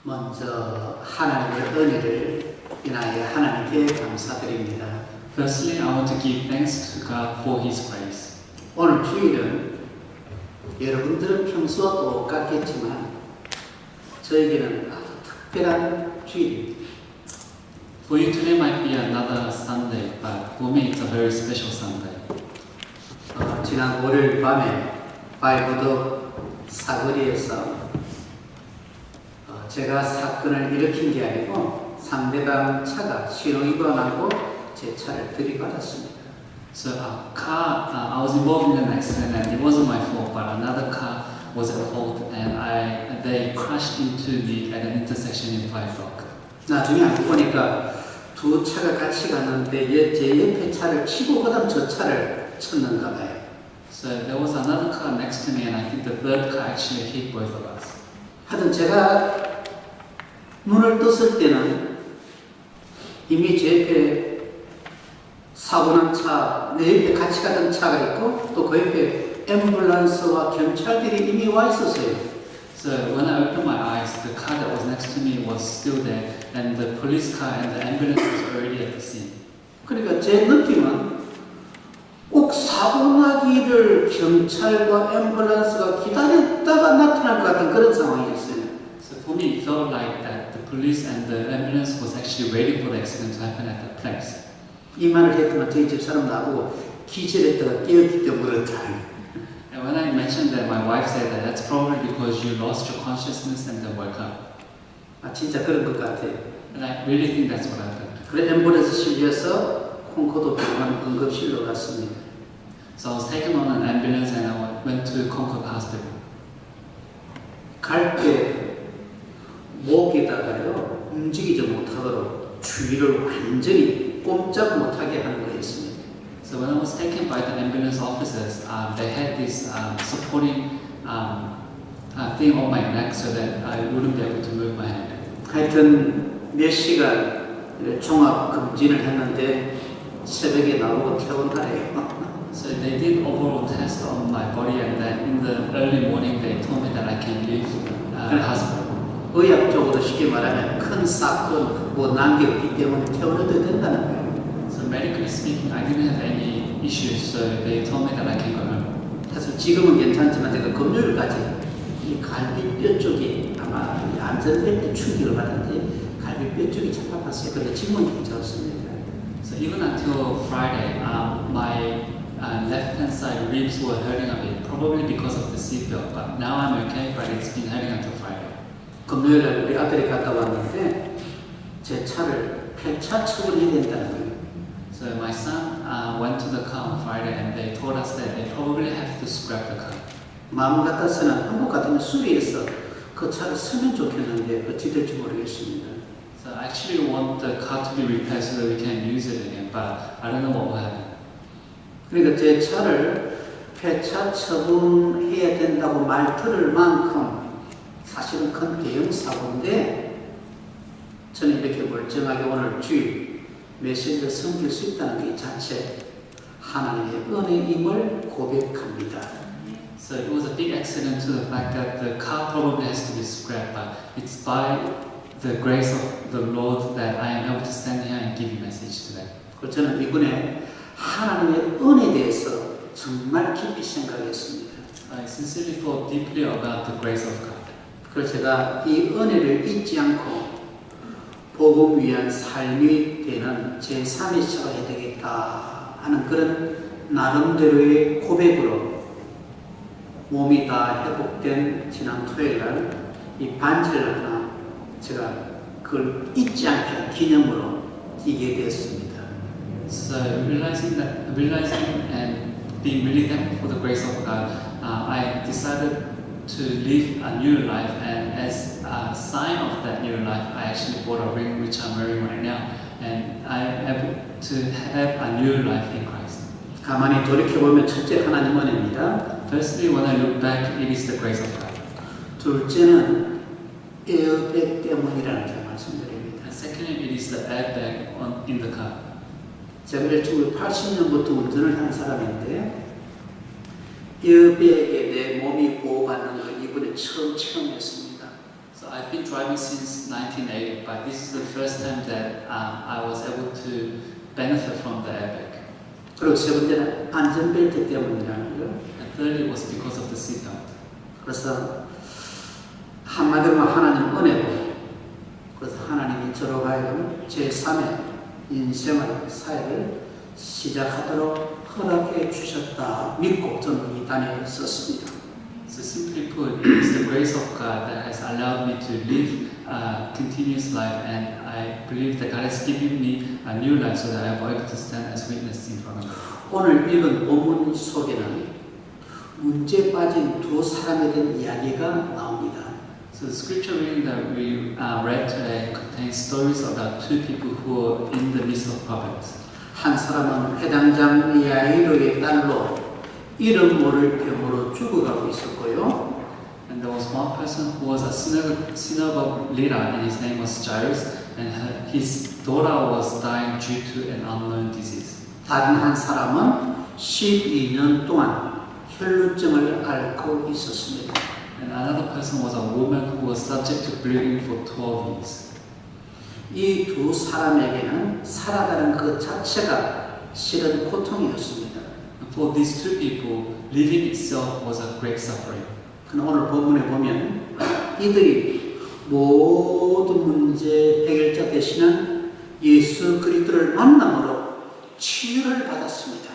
먼저 하나님의 은혜를 인하여 하나님께 감사드립니다. Firstly, I want to give thanks to God for His grace. 오늘 주일은 여러분들은 평소와 똑같겠지만 저에게는 아주 특별한 주일입니다. For you, today might be another Sunday, but for me, it's a very special Sunday. 지난 월요일 밤에 바이브도 사거리에서 제가 사건을 일으킨 게 아니고 상대방 차가 신호위반하고 제 차를 들이받았습니다. So I was involved in an accident, and it wasn't my fault, but another car was at fault, and they crashed into me at an intersection in Five Rock. 나중에 알고 보니까 두 차가 같이 갔는데 제 옆에 차를 치고 그다음 저 차를 쳤는가 봐요. So there was another car next to me, and I think the third car actually hit both of us. 하여튼 제가 눈을 떴을 때는 이미 제 옆에 사고난 차, 내 옆에 같이 가던 차가 있고 또 그 옆에 앰뷸런스와 경찰들이 이미 와 있었어요. So when I opened my eyes, the car that was next to me was still there, and the police car and the ambulance was already at the scene. 그러니까 제 느낌은 꼭 사고 나기를 경찰과 앰뷸런스가 기다렸다가 나타날 것 같은 그런 상황이었어요. So for me, it felt like that the police and the ambulance was actually waiting for the accident to happen at that place. 이 말을 했더니 저희 집 사람 나보고 기절했다가 깨었기 때문에 그렇다. And when I mentioned that, my wife said that that's probably because you lost your consciousness and then woke up. 아 진짜 그런 것 같아요. And I really think that's what happened. 그래 앰뷸런스 실려서 콩코도 병원 응급실로 갔습니다. So I was taken on an ambulance and I went to Concord Hospital. 갈 때 목에다가요 움직이지 못하도록 주위를 완전히 꼼짝 못하게 하는 거였습니다. So when I was taken by the ambulance officers, they had this supporting thing on my neck so that I wouldn't be able to move my hand. 하여튼 몇 시간 종합 검진을 했는데 새벽에 나오고 퇴원하래요. So they did overall test on my body, and then in the early morning they told me that I can leave the hospital. 의학적으로 쉽게 말하면 큰 사건 뭐 남겼기 때문에 퇴원해도 된다는 거예요. So medically speaking, I didn't have any issues, so they told me that I can go home. 사실 지금은 괜찮지만 제가 금요일까지 이 갈비뼈 쪽이 아마 안전벨트 충격을 받았는지 갈비뼈 쪽이 참 아팠어요. 근데 지금은 괜찮습니다. So even until Friday, my left-hand side ribs were hurting a bit, probably because of the seatbelt. But now I'm okay, but it's been hurting until Friday. 금요일날 우리 아들이 갔다 왔는데 제 차를 폐차 처분해야 된다는 거예요. So my son went to the car on Friday, and they told us that they probably have to scrap the car. 마음 같아서는 한국 같으면 수리해서 그 차를 쓰면 좋겠는데 어찌 될지 모르겠습니다. So I actually want the car to be repaired so that we can use it again, but I don't know what will happen. 그러니까 제 차를 폐차 처분해야 된다고 말 들을 만큼 사실은 큰 대형 사고인데 저는 이렇게 멀쩡하게 오늘 주일 메시지를 섬길 수 있다는 게 자체 하나님의 은혜임을 고백합니다. So it was a big accident to the fact that the car probably has to be scrapped, but it's by the grace of the Lord that I am able to stand here and give you a message today. 그래서 저는 이번에 하나님의 은혜에 대해서 정말 깊이 생각했습니다. I sincerely thought deeply about the grace of God. 그래서 제가 이 은혜를 잊지 않고 복음 위한 삶이 되는 제3의 시작을 해야 되겠다 하는 그런 나름대로의 고백으로 몸이 다 회복된 지난 토요일 날 이 반지를 하나 제가 그걸 잊지 않게 기념으로 끼게 되었습니다. So realizing and being really thankful for the grace of God, I decided to live a new life, and as a sign of that new life, I actually bought a ring which I'm wearing right now, and I am able to have a new life in Christ. 가만히 돌이켜보면 첫째 하나님 은혜입니다. Firstly, when I look back, it is the grace of God. 둘째는 에어백 때문이라는 게 말씀드립니다. And secondly, it is the airbag in the car. 제가 1980년부터 운전을 한 사람인데 에어백에 내 몸이 보호받는 걸 이번에 처음 체험했습니다. So I've been driving since 1980, but this is the first time that I was able to benefit from the airbag. 그리고 세 번째는 안전벨트 때문이라는 거예요. And thirdly was because of the seatbelt. 그래서 한마디로 하나님 은혜고, 그래서 하나님이 저로 하여금 제3의 인생을 사역을 시작하도록 허락해 주셨다 믿고 저는 이 단에 썼습니다. So simply put, it is the grace of God that has allowed me to live a continuous life, and I believe that God has given me a new life so that I am able to stand as witness in front of you. 오늘 읽은 본문 속에는 문제 빠진 두 사람에 대한 이야기가 나옵니다. So the scripture reading that we read today contains stories about two people who are in the midst of problems. 한 사람은 회당장 야이로의 딸로 이름 모를 병으로 죽어가고 있었고요. And there was one person who was a synagogue leader, and his name was Jairus, and his daughter was dying due to an unknown disease. 다른 한 사람은 12년 동안 혈루증을 앓고 있었습니다. And another person was a woman who was subject to bleeding for 12 years. 이 두 사람에게는 살아가는 그 자체가 실은 고통이었습니다. And for these two people, living itself was a great suffering. 그러나 오늘 본문에 보면 이들이 모든 문제 해결자 되시는 예수 그리스도를 만남으로 치유를 받았습니다.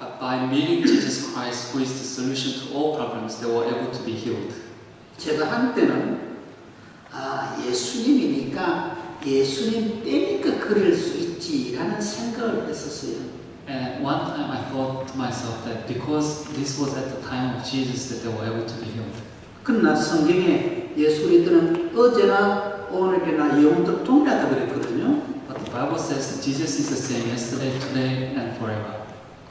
But by meeting Jesus Christ, who is the solution to all problems, they were able to be healed. 제가 한때는 예수님이니까 예수님 때니까 그럴 수 있지라는 생각을 했었어요. And one time I thought to myself that because this was at the time of Jesus that they were able to be healed. 그러나 성경에 예수 그리스도는 어제나 오늘이나 영원토록 동일하다고 그랬거든요. But the Bible says that Jesus is the same yesterday, today, and forever.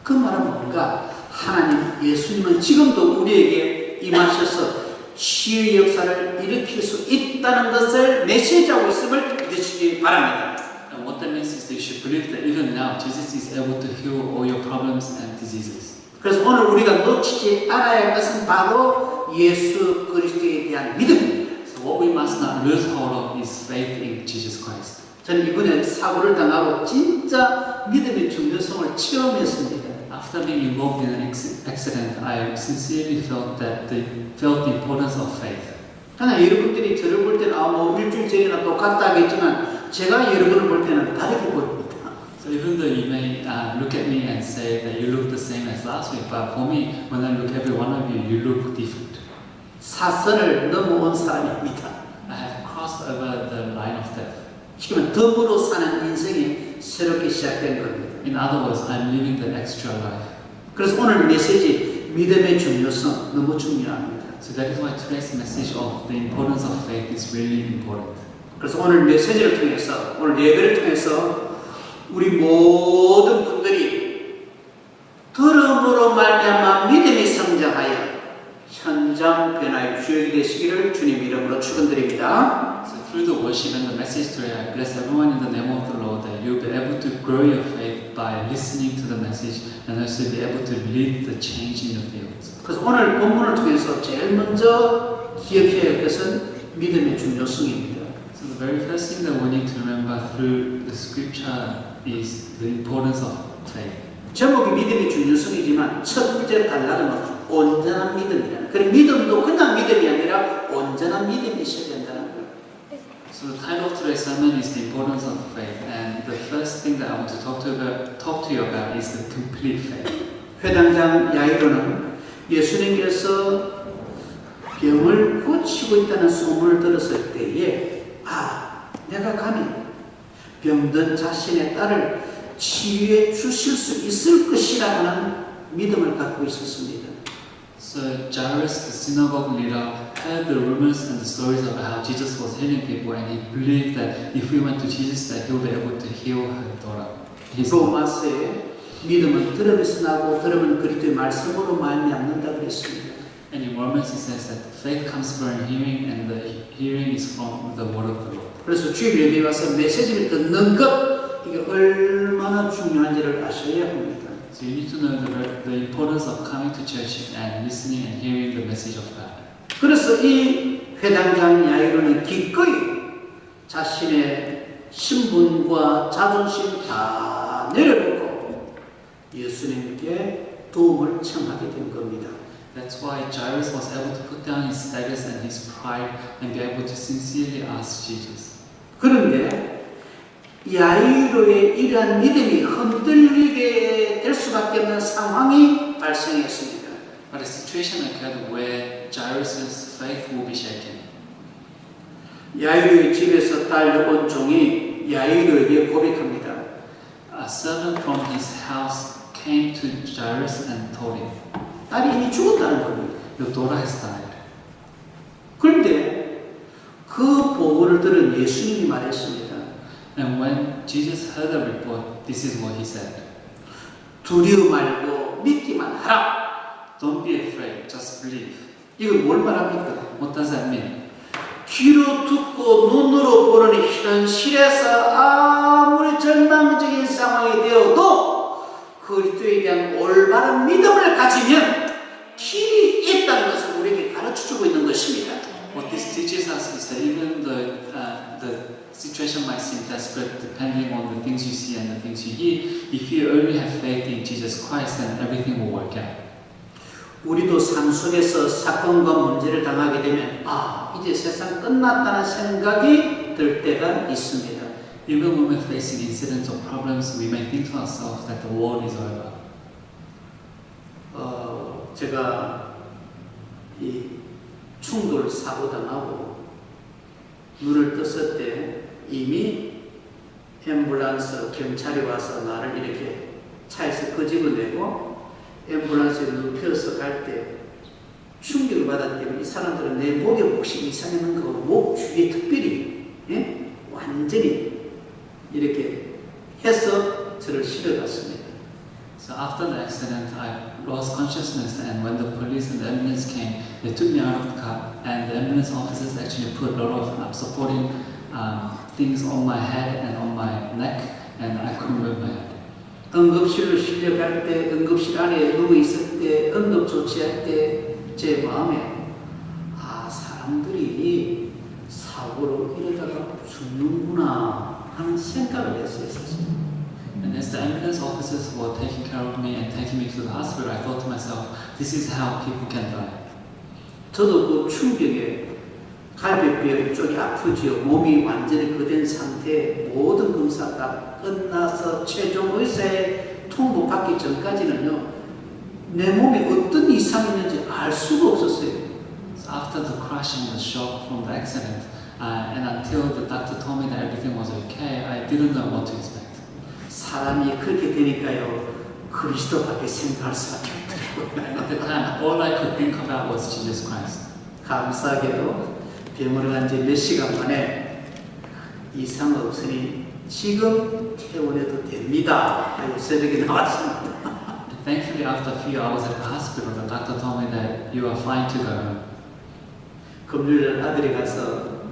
그 말은 뭔가 하나님 예수님은 지금도 우리에게 임하셔서 치유의 역사를 일으킬 수 있다는 것을 메시지하고 있음을 믿으시기 바랍니다. And what that means is that you should believe that even now Jesus is able to heal all your problems and diseases. 그래서 오늘 우리가 놓치지 않아야 할 것은 바로 예수 그리스도에 대한 믿음입니다. So what we must not lose hold of is faith in Jesus Christ. 저는 이번에 사고를 당하고 진짜 믿음의 중요성을 체험했습니다. After being involved in an accident, I sincerely felt the importance of faith. 하나 여러분들이 저를 볼 때는 뭐 일주일 전이나 똑같다 하겠지만 제가 여러분을 볼 때는 다르게 보입니다. So even though you may look at me and say that you look the same as last week, but for me, when I look at every one of you, you look different. 사선을 넘어온 사람입니다. I have crossed over the line of death. 지금은 덤으로 사는 인생이 새롭게 시작된 겁니다. In other words, I'm living the extra life. 그래서 오늘 메시지 믿음의 중요성 너무 중요합니다. So that is why today's message of the importance of faith is really important. 그래서 오늘 메시지를 통해서 오늘 예배를 통해서 우리 모든 분들이 들음으로 말미암아 믿음이 성장하여 현장 변화의 주역이 되시기를 주님 이름으로 축원드립니다. So through the worship and the message today, I bless everyone in the name of the Lord that you'll be able to grow your faith by listening to the message and also be able to lead the change in the fields. 그래서 오늘 본문을 통해서 제일 먼저 기억해야 할 것은 믿음의 중요성입니다. So the very first thing that we need to remember through the scripture is the importance of faith. 제목이 믿음의 중요성이지만 첫 번째 단락은 온전한 믿음이라는. 그리고 믿음도 그냥 믿음이 아니라 온전한 믿음이 있어야 된다는 거예요. So the title of today's sermon is the importance of faith, and the first thing that I want to talk to you about is the complete faith. 회당장 야이로는 예수님께서 병을 고치고 있다는 소문을 들었을 때에 내가 감히 병든 자신의 딸을 치유해 주실 수 있을 것이라는 믿음을 갖고 있었습니다. So Jairus, the synagogue leader, heard the rumors and the stories about how Jesus was healing people, and he believed that if we went to Jesus, that he would be able to heal her daughter. 로마서에 믿음은 들음에서 나고 들음은 그리스도의 말씀으로 말미암는다 그랬습니다. And in Romans it says that faith comes from hearing, and the hearing is from the word of the Lord. 그래서 주일 예배에 와서 메시지를 듣는 것 이게 얼마나 중요한지를 아셔야 합니다. So you need to know the importance of coming to church and listening and hearing the message of God. 그래서 이 회당장 야이로는 기꺼이 자신의 신분과 자존심 다 내려놓고 예수님께 도움을 청하게 된 겁니다. That's why Jairus was able to put down his status and his pride and be able to sincerely ask Jesus. 그런데 야이로의 이러한 믿음이 흔들리게 될 수밖에 없는 상황이 발생했습니다. But a situation occurred where Jairus' faith will be shaken. 야이로의 집에서 딸려온 종이 야이로에게 고백합니다. A servant from his house came to Jairus and told him, 딸이 이미 죽었다는 겁니다. "Your daughter has died." 그런데 그 보고를 들은 예수님이 말했습니다. And when Jesus heard the report, this is what he said: 두려워 말고 믿기만 하라. "Don't be afraid, just believe." 이건 뭘 말합니까? What does that mean? 귀로 듣고 눈으로 보는 현실에서 아무리 절망적인 상황이 되어도 그리스도에 대한 올바른 믿음을 가지면 길이 있다는 것을 우리에게 가르쳐주고 있는 것입니다. What this teaches us is that even the situation might seem desperate, depending on the things you see and the things you hear, if you only have faith in Jesus Christ, then everything will work out. 우리도 삶 속에서 사건과 문제를 당하게 되면 이제 세상 끝났다는 생각이 들 때가 있습니다. Even when we're facing incidents or problems, we may think to ourselves that the world is over. 제가 이 충돌 사고 당하고 눈을 떴을 때 이미 앰뷸런스 경찰이 와서 나를 이렇게 차에서 끄집어내고 앰뷸런스에 눕혀서 갈 때 충격을 받았기 때문에 이 사람들은 내 목에 혹시 이상했는 거 목 주위에 특별히 완전히 이렇게 해서 저를 실어갔습니다. So after the accident, I lost consciousness, and when the police and the ambulance came, they took me out of the car, and the ambulance officers actually put a lot of supporting things on my head and on my neck, and I couldn't move my head. 응급실로 실려갈 때, 응급실 안에 누워 있을 때, 응급 조치할 때 제 마음에 사람들이 사고로 이러다가 죽는구나 하는 생각을 했었어요. And as the ambulance officers were taking care of me and taking me to the hospital, I thought to myself, this is how people can die. 저도 그 충격에 갈비뼈 쪽이 아프지요. 몸이 완전히 그된 상태에 모든 검사가 끝나서 최종 의사의 통보 받기 전까지는요, 내 몸에 어떤 이상이 있는지 알 수가 없었어요. So after the crash and the shock from the accident, and until the doctor told me that everything was okay, I didn't know what to expect. 사람이 그렇게 되니까요, 그리스도밖에 생각할 수밖에 없더라고요. At the time, all I could think about was Jesus Christ. 감사하게도 병원에 간 지 몇 시간 만에 이상 없으니 지금 퇴원해도 됩니다. 하고 새벽에 나왔습니다. Thankfully, after a few hours at the hospital, the doctor told me that you are fine to go home. 금요일 아들이 가서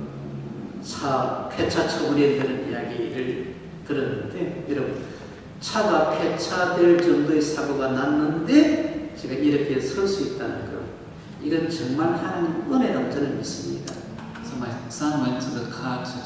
차 폐차 처분해야 되는 이야기를 들었는데, 여러분, 차가 폐차될 정도의 사고가 났는데 제가 이렇게 설 수 있다는 것, 이건 정말 하나님 은혜라고 저는 믿습니다. So my son went to the car to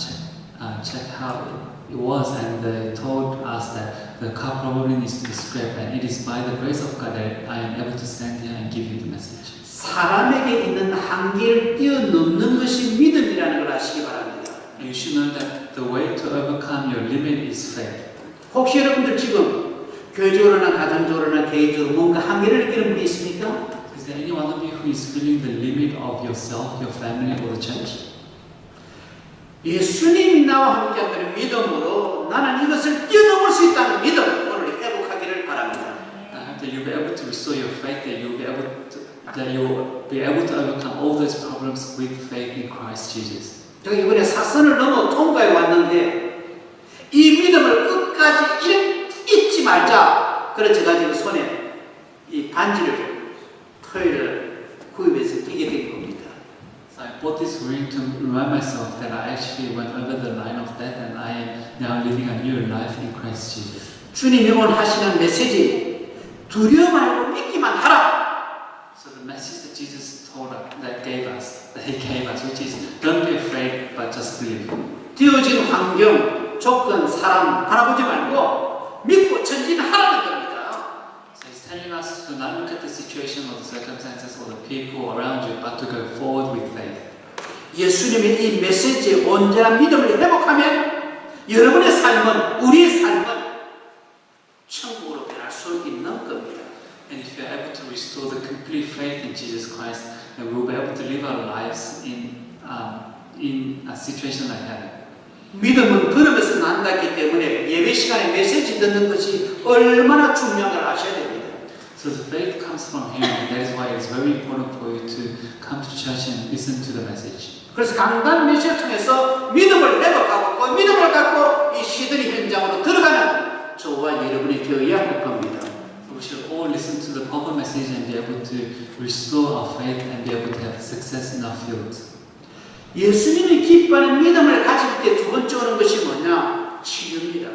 check how it was, and they told us that the car probably needs to be scrapped, and it is by the grace of God that I am able to stand here and give you the message. 사람에게 있는 한계를 뛰어넘는 것이 믿음이라는 걸 아시기 바랍니다. You should know that the way to overcome your limit is faith. 혹시 여러분들 지금 교회적으로나 가정적으로나 개인적으로 뭔가 한계를 느끼는 분이 있습니까? Is there any one of you who is feeling the limit of yourself, your family, or the church? 예수님이 나와 함께하는 믿음으로 나는 이것을 뛰어넘을 수 있다는 믿음, 오늘 회복하기를 바랍니다. I hope that you'll be able to restore your faith, that you'll be able to overcome all those problems with faith in Christ Jesus. 제가 이번에 사선을 넘어 통과해 왔는데 이 믿음을 끝까지 잊지 말자. 그래서 제가 지금 손에 이 반지를 토요일을 구입해서 끼게 된 겁니다. So I bought this ring to remind myself that I actually went over the line of death, and I am now living a new life in Christ Jesus. 주님이 오늘 하시는 메시지, 두려워 말고 믿기만 하라. So the message that Jesus told that He gave us, which is don't be afraid, but just believe. 되어진 환경, 조건, 사람 바라보지 말고 믿고 전진하라는 겁니다. So He's telling us to not look at the situation or the circumstances or the people around you, but to go forward with faith. 예수님의 이 메시지에 온전한 믿음을 회복하면 여러분의 삶은, 우리의 삶은 천국으로 변할 수 있는 겁니다. And if you're able to restore the complete faith in Jesus Christ, then we'll be able to live our lives in a situation like heaven. 믿음은 들으면서 난다기 때문에 예배 시간에 메시지 듣는 것이 얼마나 중요한 걸 아셔야 됩니다. So the faith comes from hearing, and that is why it's very important for you to come to church and listen to the message. 그래서 강단 메시지를 통해서 믿음을 회복하고 그 믿음을 갖고 이 시드니 현장으로 들어가는 저와 여러분이 되어야 할 겁니다. So we should all listen to the proper message and be able to restore our faith and be able to have success in our fields. 예수님이 기뻐하는 믿음을 가질 때 두 번째 오는 것이 뭐냐? 치유입니다.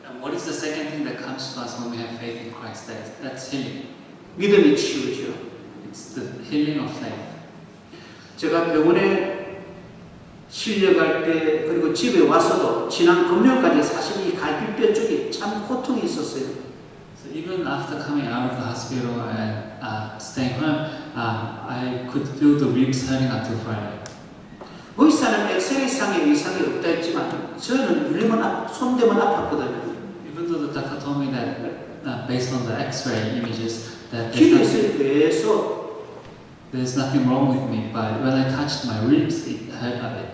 And what is the second thing that comes to us when we have faith in Christ? That's healing. 믿음이 치유죠. It's the healing of faith. 제가 병원에 실려갈 때 그리고 집에 와서도 지난 금요일까지 사실 이 갈비뼈 쪽에 참 고통이 있었어요. So even after coming out of the hospital and staying home, I could feel the ribs hurting until Friday. 의사는 엑스레이상의 이상이 없다 했지만 저는 눌리면 손대면 아팠거든요. Even though the doctor told me that based on the X-ray images that 기도했을 때에서 there's nothing wrong with me, but when I touched my ribs, it hurt a bit.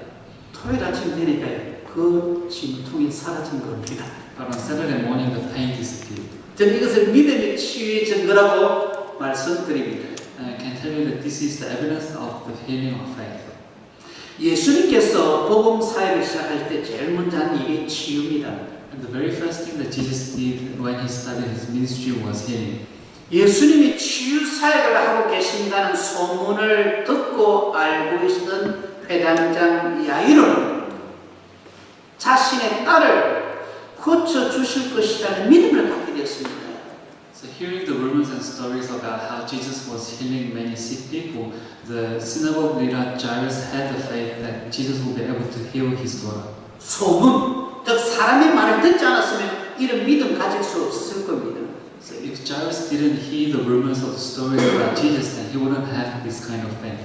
토요일 아침 되니까 그 진통이 사라진 겁니다. But on Saturday morning, the pain disappeared. 저는 이것을 믿음의 치유의 증거라고 말씀드립니다. And I can tell you that this is the evidence of the healing of faith. 예수님께서 복음 사역을 시작할 때 제일 먼저 한 일이 치유입니다. And the very first thing that Jesus did when He started His ministry was healing. 예수님이 치유 사역을 하고 계신다는 소문을 듣고 알고 있었던 회당장 야이로는 자신의 딸을 고쳐주실 것이라는 믿음을 갖게 되었습니다. So hearing the rumors and stories about how Jesus was healing many sick people, the synagogue leader Jairus had the faith that Jesus would be able to heal his daughter. 소문, 즉 사람의 말을 듣지 않았으면 이런 믿음 가질 수 없었을 겁니다. So if Jairus didn't hear the rumors or the stories about Jesus, then he wouldn't have this kind of faith.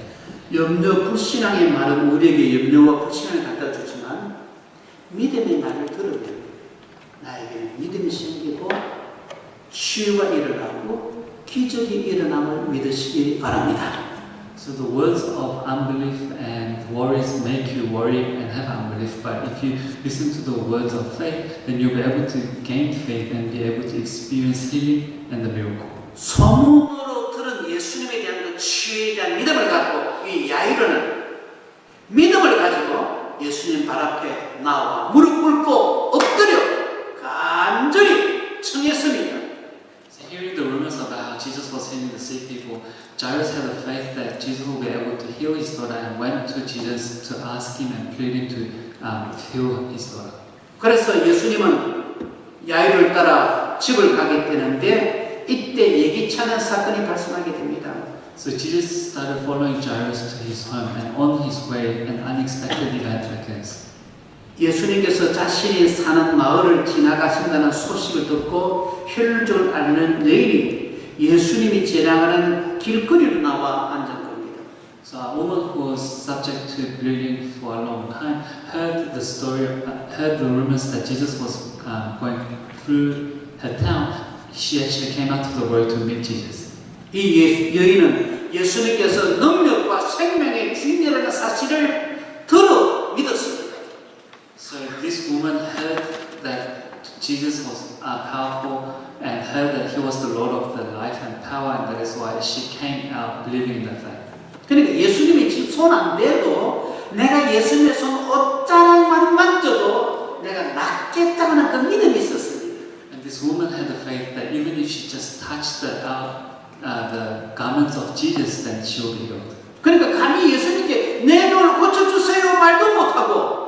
염려, 불신앙의 말은 우리에게 염려와 불신앙을 갖다 주지만 믿음의 말을 들으면 나에게는 믿음이 생기고 치유가 일어나고 기적이 일어남을 믿으시기 바랍니다. So the words of unbelief and worries make you worry and have unbelief. But if you listen to the words of faith, then you'll be able to gain faith and be able to experience healing and the miracle. 소문으로 들은 예수님에 대한 그 치유에 대한 믿음을 갖고 이 야이로는 믿음을 가지고 예수님 발 앞에 나와 무릎 꿇고 엎드려 간절히 청했습니다. So hearing the rumors about how Jesus was healing the sick people, Jairus had the faith that Jesus will be able to heal his daughter and went to Jesus to ask him and plead him to heal his daughter. 그래서 예수님은 야이로를 따라 집을 가게 되는데 이때 예기치 않은 사건이 발생하게 됩니다. So Jesus started following Jairus to his home, and on his way, an unexpected event occurs. 예수님께서 자신이 사는 마을을 지나가신다는 소식을 듣고 혈류증을 앓는 여인이 예수님이 지나가는 길거리로 나와 앉은 겁니다. So a woman who was subject to bleeding for a long time heard the story, heard the rumors that Jesus was going through her town. She actually came out to the road to meet Jesus. 이 여인은 예수님께서 능력과 생명의 주인이라는 사실을 들어 믿었습니다. So this woman heard that Jesus was powerful and heard that He was the Lord of the life and power, and that is why she came out believing in that fact. 그러니까 예수님이 지금 손 안 대도 내가 예수님의 손 옷자락만 만져도 내가 낫겠다는 그 믿음이 있었습니다. And this woman had the faith that even if she just touched the garments of Jesus, then she will be healed. 그러니까 감히 예수님께 내 병을 고쳐주세요 말도 못하고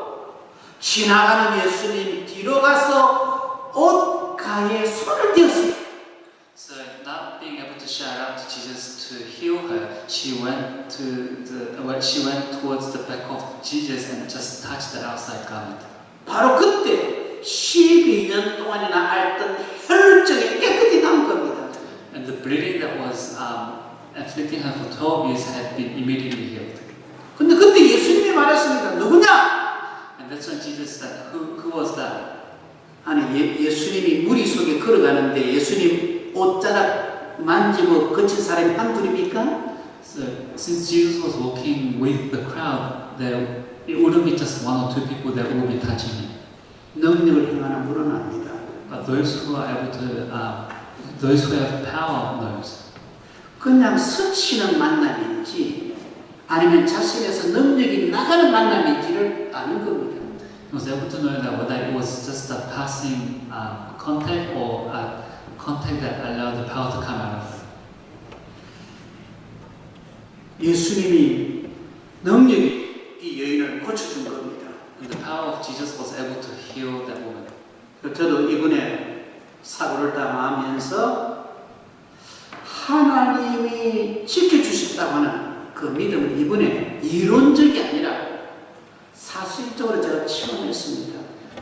지나가는 예수님 뒤로 가서 옷가에 손을 댔습니다. So not being able to shout out to Jesus to heal her, she went she went towards the back of Jesus and just touched the outside garment. 바로 그때 12년 동안이나 앓던 혈루증이 깨끗이 나온 겁니다. And the bleeding that was afflicting her for 12 years had been immediately healed. 근데 그때 예수님이 말했습니다. 누구냐? And that's when Jesus said, who was that? 아니 예수님이 무리 속에 걸어가는데 예수님 옷자락 만지고 거친 사람이 한둘입니까? So since Jesus was walking with the crowd, it wouldn't be just one or two people that would be touching him. 능력을 행하는 분은 압니다. But those who are able to, those who have power knows. 그냥 스치는 만남인지 아니면 자신에서 능력이 나가는 만남인지를 아는 겁니다. He was able to know that whether it was just a passing contact or a contact that allowed the power to come out of him. 예수님이 능력이 이 여인을 고쳐준 겁니다. And the power of Jesus was able to heal that woman. 저도 이번에 사고를 당하면서 하나님이 지켜주셨다고 하는 그 믿음을 이번에 이론적이 아니라 사실적으로 제가 체험했습니다.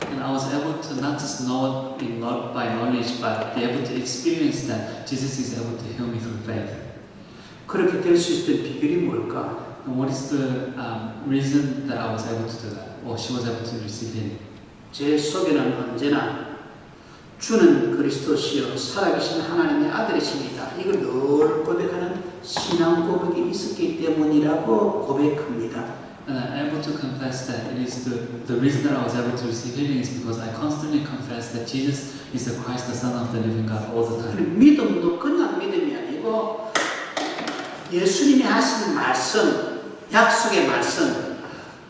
And I was able to not just know it by knowledge, but be able to experience that Jesus is able to heal me through faith. 그렇게 될 수 있었던 비결이 뭘까? And what is the reason that I was able to do that, or she was able to receive healing? 제 속에는 언제나 주는 그리스도시요 살아계신 하나님의 아들이십니다. 이걸 늘 고백하는 신앙 고백이 있었기 때문이라고 고백합니다. And I'm able to confess that it is the reason that I was able to receive healing is because I constantly confess that Jesus is the Christ, the Son of the living God, all the time. 믿음도 그냥 믿음이 아니고 예수님이 하신 말씀, 약속의 말씀,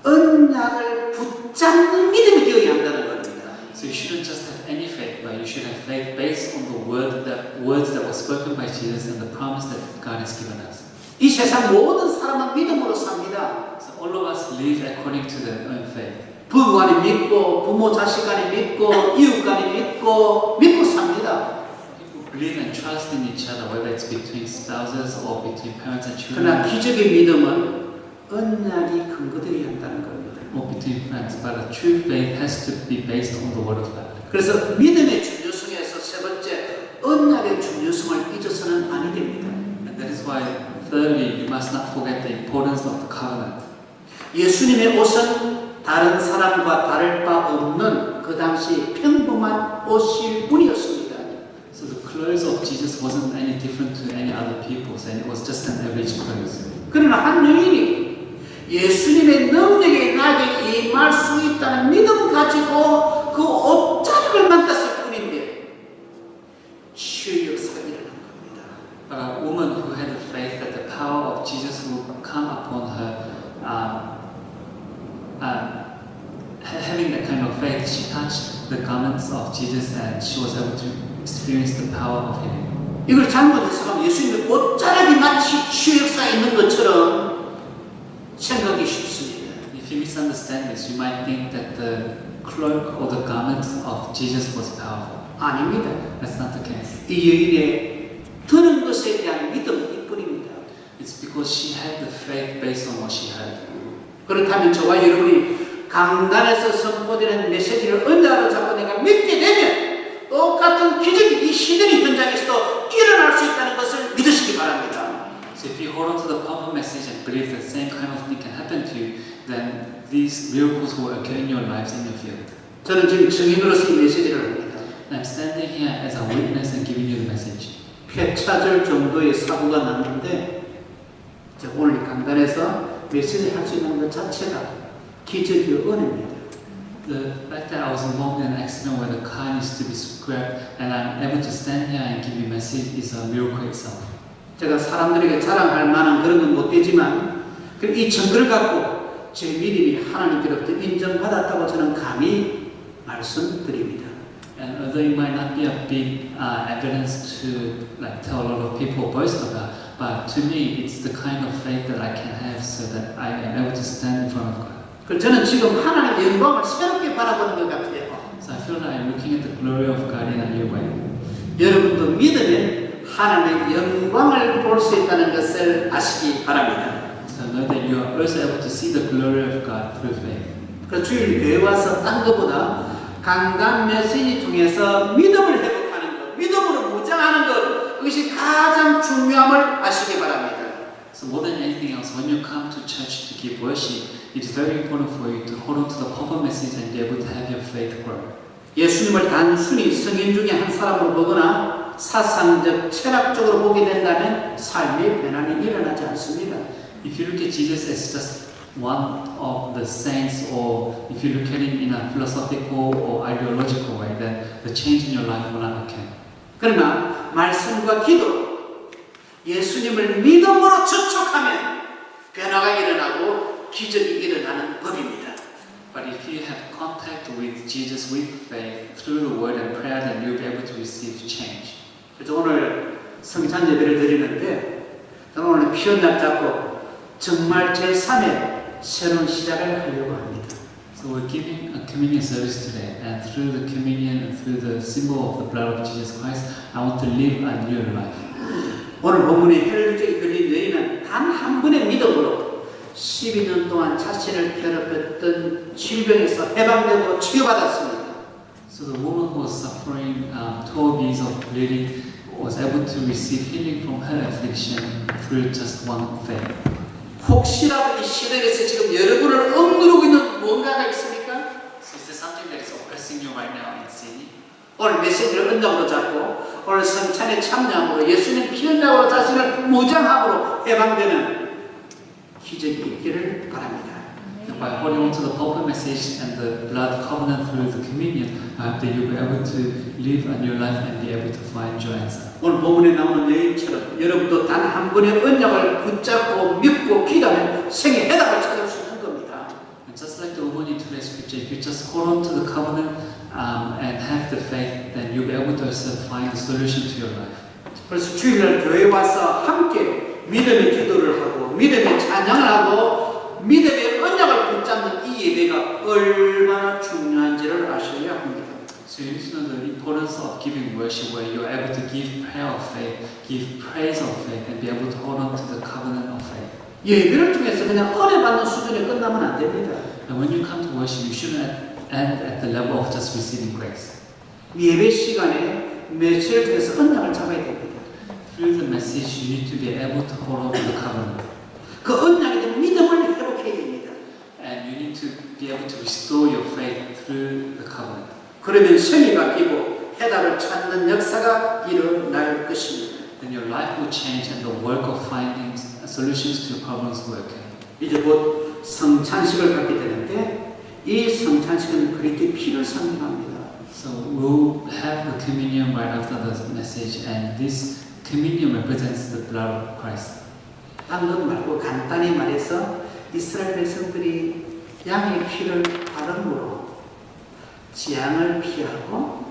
언약을 붙잡는 믿음이 되어야 한다는 겁니다. So you shouldn't just have any faith, but you should have faith based on the words that were spoken by Jesus and the promise that God has given us. 이 세상 모든 사람은 믿음으로 삽니다. So all of us live according to their own faith. 부부 간에 믿고, 부모 자식 간에 믿고, 이웃 간에 믿고 삽니다. People believe and trust in each other, whether it's between spouses or between parents and 그러나 children, 기적의 믿음은 언약이 근거되어야 한다는 겁니다. or between friends. But a true faith has to be based on the Word of God. 그래서 믿음의 중요성에서 세 번째, 언약의 중요성을 잊어서는 아니 됩니다. And that is why, thirdly, you must not forget the importance of the covenant. 예수님의 옷은 다른 사람과 다를 바 없는 그 당시 평범한 옷일 뿐이었습니다. So the clothes of Jesus wasn't any different to any other people's, and it was just an average clothes. 그러나 한 여인이 예수님의 능력에 나에게 임할 수 있다는 믿음 가지고 그 옷자락을 만났을 뿐인데 치유의 역사가 일어난 겁니다. But a woman who had the faith that the power of Jesus would come upon her, having that kind of faith, she touched the garments of Jesus and she was able to experience the power of healing. 이걸 잘못 해석하면 예수님의 옷자락이 마치 치유 역사가 있는 것처럼 생각이 쉽습니다. If you misunderstand this, you might think that the cloak or the garments of Jesus was powerful. 아닙니다. That's not the case. 이 여인의 들은 것에 대한 믿음일 뿐입니다. It's because she had the faith based on what she heard. 그렇다면 저와 여러분이 강단에서 선포되는 메시지를 언약으로 잡고 내가 믿게 되면 똑같은 기적이 이 시드니 현장에서도 일어날 수 있다는 것을 믿으시기 바랍니다. So if you hold on to the powerful message and believe that the same kind of thing can happen to you, then these miracles will occur in your lives in your field. 저는 지금 증인으로서 이 메시지를 합니다. And I'm standing here as a witness and giving you the message. 폐차절 정도의 사고가 났는데 오늘 강단에서 메시지를 할 수 있는 것 자체가 기적의 은혜입니다. The fact that I was involved in an accident where the car needs to be scrapped and I'm able to stand here and give you a message is a miracle itself. 제가 사람들에게 자랑할 만한 그런 건 못 되지만 이 증거를 갖고 제 믿음이 하나님께로부터 인정받았다고 저는 감히 말씀드립니다. And although it might not be a big evidence to like tell a lot of people boast about, but to me it's the kind of faith that I can have so that I am able to stand in front of God. 저는 지금 하나님의 영광을 새롭게 바라보는 것 같아요. So I feel like I'm looking at the glory of God in a new way. 여러분도 믿으면 하나님의 영광을 볼 수 있다는 것을 아시기 바랍니다. So know that you are also able to see the glory of God through faith. 그 주일 교회 와서 딴 것보다 강단 메시지 통해서 믿음을 회복하는 것, 믿음으로 무장하는 것, 그것이 가장 중요함을 아시기 바랍니다. So more than anything else, when you come to church to give worship, it is very important for you to hold on to the proper message and be able to have your faith grow. 예수님을 단순히 성인 중에 한 사람으로 보거나 사상적, 철학적으로 보게 된다면 삶의 변화는 일어나지 않습니다. If you look at Jesus as just one of the saints, or if you look at him in a philosophical or ideological way, then the change in your life will not occur. 그러나 말씀과 기도, 예수님을 믿음으로 접촉하면 변화가 일어나고 기적이 일어나는 법입니다. But if you have contact with Jesus with faith through the word and prayer, then you'll be able to receive change. 그래서 오늘 성찬 예배를 드리는데 저는 오늘 피언약 잡고 정말 제3의 새로운 시작을 하려고 합니다. So we're giving a communion service today, and through the communion and through the symbol of the blood of Jesus Christ, I want to live a new life. 오늘 본문의 혈류증이 걸린 여인은 단 한 번의 믿음으로 12년 동안 자신을 괴롭혔던 질병에서 해방되고 치유받았습니다. So the woman who was suffering 12 years of bleeding was able to receive healing from her affliction through just one faith. 혹시라도 이 시대에서 지금 여러분을 억누르고 있는 무언가가 있습니까? So is there something that is oppressing you right now in Sydney? 오늘 메시지를 은장으로 잡고 오늘 성찬에 참여함으로 예수님 피언약으로 자신을 무장함으로 해방되는 기적이 있기를 바랍니다. And by holding on to the pulpit message and the blood covenant through the communion, I hope that you'll be able to live a new life and be able to find joy and success. 오늘 본문에 나오는 여인처럼 여러분도 단 한 번의 언약을 붙잡고 믿고 기도하면 생의 해답을 찾을 수 있는 겁니다. And just like the woman in today's scripture, if you just hold on to the covenant and have the faith, then you'll be able to also find the solution to your life. 그래서 주일날 교회에 와서 함께 믿음의 기도를 하고 믿음의 찬양을 하고 믿음의 언약을 붙잡는 이 예배가 얼마나 중요한지를 아셔야 합니다. So you need to know the importance of giving worship, where you are able to give prayer of faith, give praise of faith, and be able to hold on to the covenant of faith. 예배를 통해서 그냥 은혜 받는 수준에 끝나면 안 됩니다. And when you come to worship, you shouldn't end at the level of just receiving grace. 예배 시간에 메시지를 통해서 언약을 잡아야 됩니다. Through the message, you need to be able to hold on to the covenant. 그 언약에 대한 믿음을 회복해야 됩니다. And you need to be able to restore your faith through the covenant. 그러면 생이 바뀌고 해답을 찾는 역사가 일어날 것입니다. Then your life will change and the work of finding solutions to your problems will occur. 이제 곧 성찬식을 갖게 되는데 이 성찬식은 그리스도의 피를 상징합니다. So we'll have the communion right after the message, and this communion represents the blood of Christ. 딴 것 말고 간단히 말해서 이스라엘 백성들이 양의 피를 바름으로 재앙을 피하고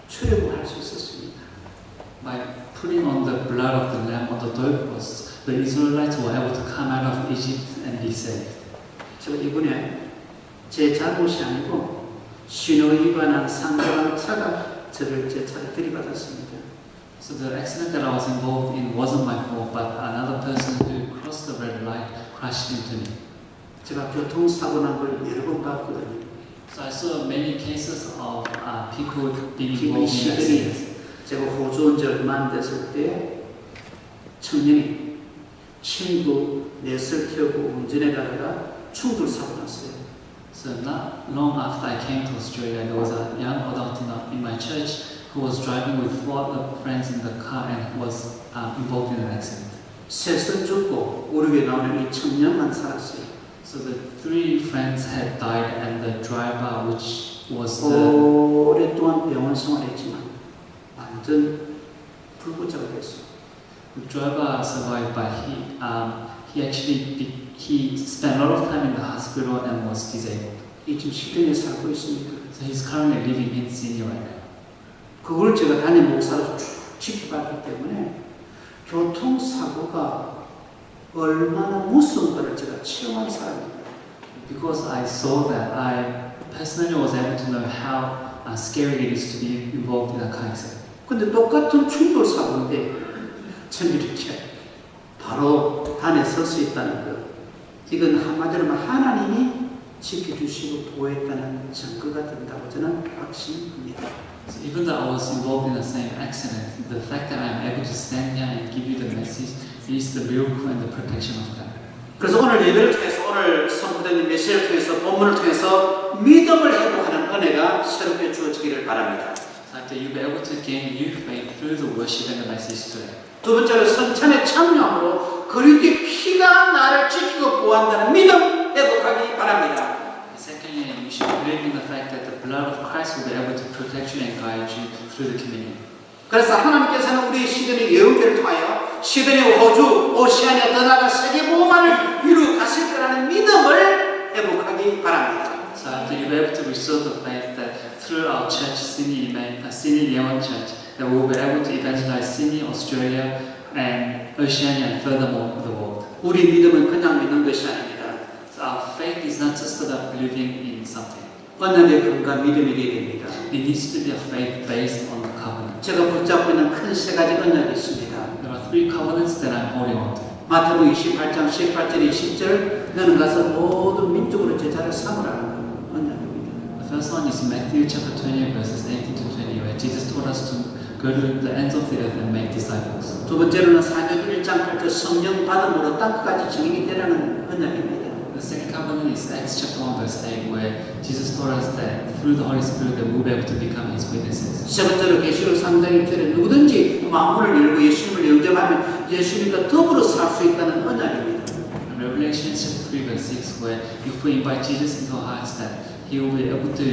출애굽할 수 있었습니다. By putting on the blood of the lamb on the doorpost, the Israelites were able to come out of Egypt and be saved. 제가 이번에 제 잘못이 아니고 신호에 위반한 상대방 차가 저를 제 차를 들이받았습니다. So the accident that I was involved in wasn't my fault, but another person who crossed the red light crashed into me. 제가 교통사고 난 걸 여러 번 봤거든요. So I saw many cases of people being 김이 involved in 시들이 accidents. 제가 호주 온 지 얼마 안 됐을 때 청년이 친구 넷을 태우고 운전해 가다가 충돌 사고 났어요. So not long after I came to Australia, there was a young adult in my church who was driving with 4 other friends in the car and was involved in an accident. 셋은 죽고 우리 교회 나오는 이 청년만 살았어요. So the 3 friends had died, and the driver, which was the 오랫동안 병원 생활했지만 완전 불구작을 했어요. driver survived, but he spent a lot of time in the hospital and was disabled. 이 지금 시드니에 살고 있습니다. So he's currently living in Sydney right now. 그걸 제가 담임 목사로 쭉 지켜봤기 때문에 교통사고가 얼마나 무서운 것을 제가 체험한 사람입니다. Because I saw that, I personally was able to know how scary it is to be involved in a car accident. 근데 똑같은 충돌 사고인데 저는 이렇게 바로 단에 설 수 있다는 것, 이건 한마디로 말하면 하나님이 지켜주시고 보호했다는 증거가 된다고 저는 확신합니다. So even though I was involved in the same accident, the fact that I am able to stand here and give you the message is the miracle and the protection of God. 그래서 오늘 예배를 통해서, 오늘 선포된 메시지를 통해서, 본문을 통해서 믿음을 회복하는 은혜가 새롭게 주어지기를 바랍니다. So that you'll be able to gain new faith through the worship and the message today. 두 번째로 성찬의 참여함으로 그리스도의 피가 나를 지키고 보호한다는 믿음 회복하기 바랍니다. Secondly, you should believe in the fact that the blood of Christ will be able to protect you and guide you through the communion. 그래서 하나님께서는 우리 시드니 예언교를 통하여 시드니, 호주, 오시아니아, 더 나아가 세계 보호만을 이루 가실 거라는 믿음을 회복하기 바랍니다. So after you'll be able to restore the faith that through our church, Sydney Leon Church, that we'll be able to evangelize Sydney, Australia, and Oceania, and furthermore the world. 우리 믿음은 그냥 믿는 것이 아닙니다. So our faith is not just about believing in something. 언약의 근거가 믿음이 되어야 됩니다. It needs to be a faith based on the covenant. 제가 붙잡고 있는 큰 세 가지 언약이 있습니다. There are three covenants that I'm holding on to. 마태복음 28장 18절 20절 너는 가서 모든 민족으로 제자를 삼으라는 언약입니다. The first one is Matthew chapter 20 verses 18 to 20, where Jesus told us to go to the ends of the earth and make disciples. 두 번째로는 사도행전 1장 8절 성령 받음으로 땅끝까지 증인이 되라는 언약입니다. The second covenant is Acts chapter 1 verse 8, where Jesus told us that through the Holy Spirit that we'll be able to become His witnesses. 세 번째로 계시록 3장 1절에 누구든지 마음을 열고 예수님을 영접하면 예수님과 더불어 살 수 있다는 언약입니다. And Revelation chapter 3 verse 6, where if we invite Jesus into our hearts, that He will be able to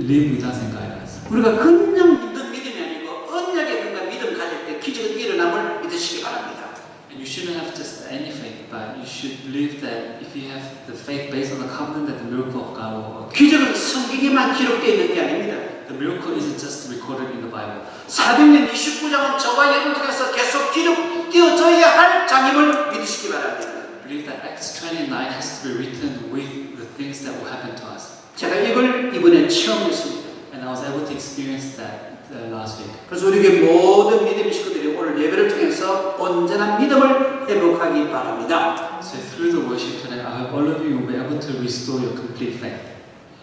live with us and guide us. 우리가 그냥 믿는 믿음이 아니고 언약의 뭔가 믿음 가질 때 기적은 일어남을 믿으시기 바랍니다. And you shouldn't have just any faith, but you should believe that if you have the faith based on the covenant, that the miracle of God will occur. 기적은 성경에만 기록되어 있는 게 아닙니다. The miracle isn't just recorded in the Bible. 사도행전 29장은 저와 여러분을 통해서 계속 기록되어져야 할 장임을 믿으시기 바랍니다. Believe that Acts 29 has to be written with the things that will happen to us. 제가 이걸 이번에 체험했습니다. And I was able to experience that last week. 그래서 우리에게 모든 믿음의 식구들이 오늘 예배를 통해서 온전한 믿음을 회복하기 바랍니다. So through the worship today, I hope all of you will be able to restore your complete faith.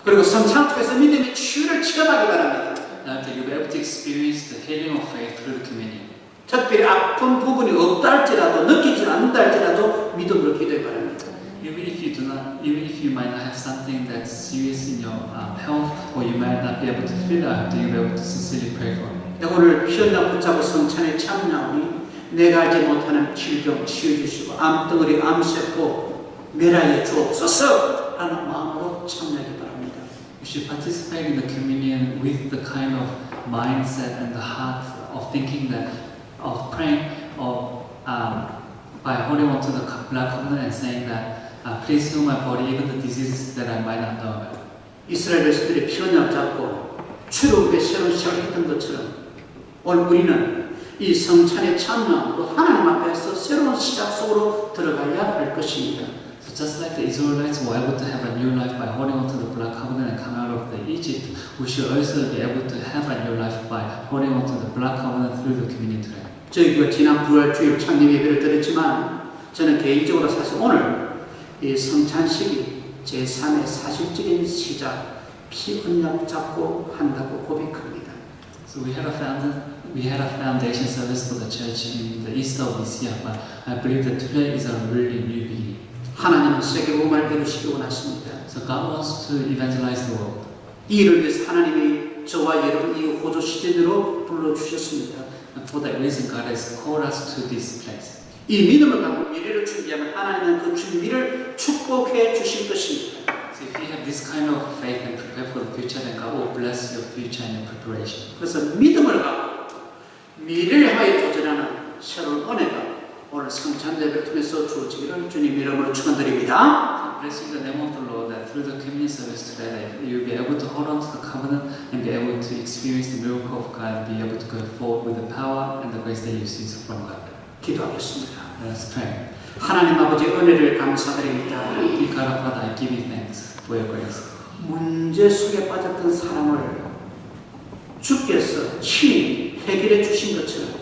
그리고 성찬 통해서 믿음의 치유를 체험하기 바랍니다. And that you'll be able to experience the healing of faith through the communion. 특별히 아픈 부분이 없다 할지라도 느끼지 않는다 할지라도 믿음으로 기도해 바랍니다. Even if you might not have something that's serious in your health, or you might not be able to feel it, I hope that you'll be able to sincerely pray for it. 내가 오늘 피언약 붙잡고 성찬에 참여하오니 내가 알지 못하는 질병 치유주시고 암덩어리 암세포 멸하여 주옵소서 라는 마음으로 참여하기 바랍니다. You should participate in the communion with the kind of mindset and the heart of thinking that, of praying, or by holding on to the blood covenant and saying that, please heal my body, even the diseases that I might not know about. 이스라엘 백성들이 피언약 잡고 출애굽의 새로운 시작을 했던 것처럼 오늘 우리는 이 성찬에 참여함으로 하나님 앞에서 새로운 시작 속으로 들어가야 할 것입니다. So just like the Israelites were able to have a new life by holding on to the blood covenant and coming out of the Egypt, we should also be able to have a new life by holding on to the blood covenant through the communion today. 저희가 지난 9월 주일 창립 예배를 드렸지만 저는 개인적으로 사실 오늘 이 성찬식이 제3의 사실적인 시작 피 언약 잡고 한다고 고백합니다. So we had a foundation service for the church in the Easter of this year, but I believe that today is a really new beginning. 하나님은 세계복음을 이루시기 원하십니다. So God wants to evangelize the world. 이 일을 위해서 하나님이 저와 여러분 이 호주 시즌으로 불러주셨습니다. And for that reason, God has called us to this place. 이 믿음을 갖고 미래를 준비하면 하나님은 그 준비를 축복해 주실 것입니다. So if you have this kind of faith and prepare for the future, then God will bless your future and your preparation. 그래서 믿음을 갖고 미래를 향해 도전하는 새로운 은혜가 오늘 성찬 예배를 통해서 주어지기를 주님 이름으로 축원드립니다. So bless you in the name of the Lord, that through the communion service today, that you will be able to hold on to the covenant and be able to experience the miracle of God and be able to go forward with the power and the grace that you receive from God. 기도하겠습니다. Let's pray. 하나님 아버지 은혜를 감사드립니다. Dear God of God, I give you thanks for your grace. 문제 속에 빠졌던 사람을 주께서 친히 해결해 주신 것처럼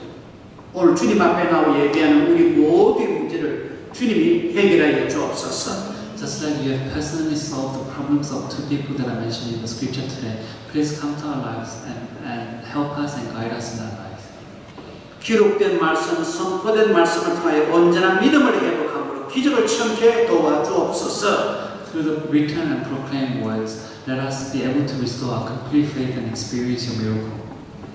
오늘 주님 앞에 나와 예배하는 우리 모두의 문제를 주님이 해결하여 주옵소서. Just like you have personally solved the problems of two people that I mentioned in the scripture today, please come to our lives and help us and guide us in our lives. 기록된 말씀, 선포된 말씀을 통하여 온전한 믿음을 회복함으로 기적을 체험케 도와주옵소서. Through the written and proclaimed words, let us be able to restore our complete faith and experience your miracle.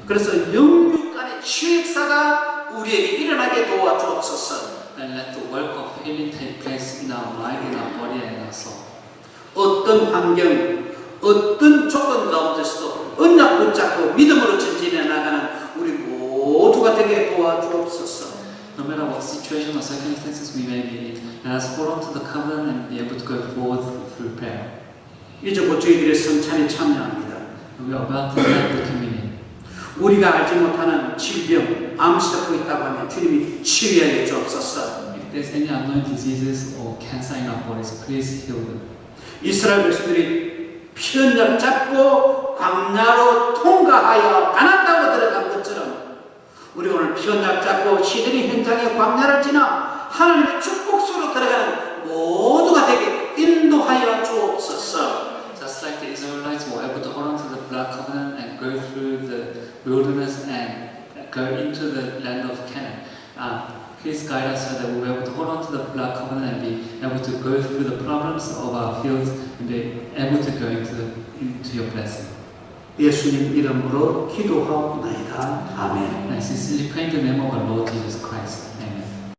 그래서 영육 간의 치유 역사가 우리에게 일어나게 도와주옵소서. And let the work of healing take place in our mind, in our body, and in our soul. 어떤 환경, 어떤 조건 가운데서도 언약 붙잡고 믿음으로 전진해 나가는 우리 모두가 되게 도와주옵소서. No matter what situation or circumstances we may be in, let us hold on to the covenant and be able to go forward through prayer. 이제 곧 저희들의 성찬에 참여합니다. We are about to have the communion. 우리가 알지 못하는 질병, 암 시작하고 있다고 하면 주님이 치유하여 주옵소서. If there's any unknown diseases or cancer in our bodies, please heal them. 이스라엘 백성들이 편력 잡고 광야로 통과하여 가나안 땅으로 들어간 것처럼 우리가 오늘 편력 잡고 시드니 현장의 광야를 지나 하나님의 축복수로 들어가는 모두가 되게 인도하여 주옵소서. Just like the Israelites were able to hold on to the blood covenant and go through the wilderness and go into the land of Canaan, please guide us so that we'll be able to hold on to the blood covenant and be able to go through the problems of our fields and be able to go into your blessing. 예수님 이름으로 기도하옵나이다. 아멘. And I sincerely pray in the name of our Lord Jesus Christ.